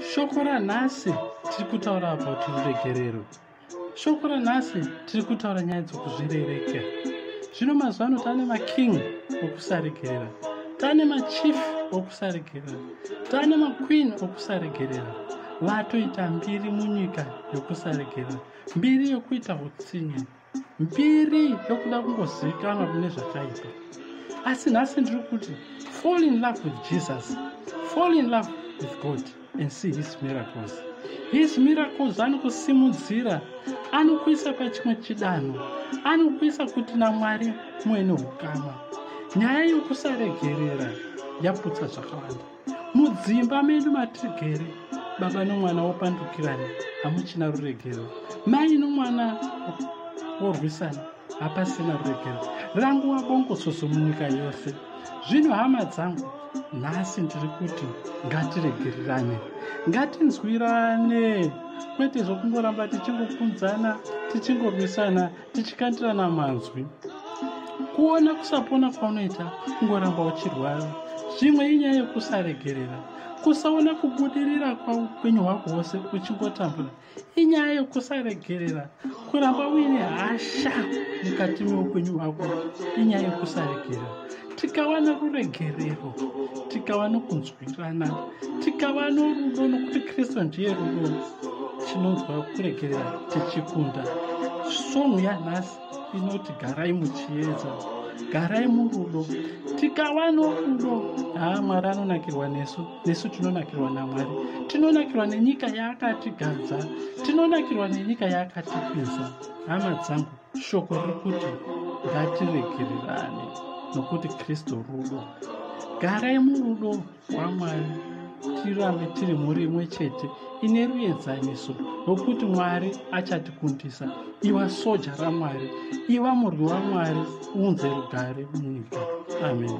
Shoko ranhasi tiri kutaura about ruregerero. Shoko ranhasi tiri kutaura nyaya dzokuzvirereka. Zvino mazuva ano tane making okusaregerera, tane machief okusaregerera, tane maqueen okusaregerera. Vatoita mbiri munyika yokusaregerera, mbiri yokuita utsinye, mbiri yokuda kungozivikanwa kune zvakaipa. Asi nhasi ndiri kuti fall in love with Jesus, fall in love with God and see his miracles. His miracles anokusimudzira, anokuisa pachimwe chidanho, anokuisa kuti naMwari muve neukama. Nyaya yokusaregerera yaputsa zvakawanda. Mudzimba medu matigere, baba nomwana wopandukirana, hamuchina ruregero. Mai nomwana worwisana, hapasina ruregero. Ranguva bongososo munyika yose. Zvino hama dzangu, nhasi ndiri kuti ngatiregererane, ngatinzwirane, kwete zvokungoramba tichingokunzana, tichingorwisana, tichikandirana manzwi. Kuona kusapona kwaunoita kungoramba uchirwara. Zvimwe inyaya yokusaregerera, kusaona kubudirira kwaupenyu hwako hwose uchingotambura. Inyaya yokusaregerera, kuramba uine hasha mukati meupenyu hwako. Inyaya yokusaregerera. Tikawana ruregerero, tikawana kunzwirana, tikawana rudo, nokuti Kristu ndiye rudo, chinonzwa kuregerera tichikunda. Songo yanhasi inoti garai muchiedza, garai murudo. Tikawana rudo, Mwari anonakirwa nesu, nesu tinonakirwa naMwari. Tinonakirwa nenyika yaakatigadza, tinonakirwa nenyika yaakatipinza. Hama dzangu, shoko riri kuti ngatiregererane, nokuti Kristu rudo. Garai murudo rwaMwari, tirambe tiri mhuri imwe chete ine ruenzaniso, nokuti Mwari achatikundisa. Iva soja raMwari, iva murwi waMwari, unze rugare munyika. Amen.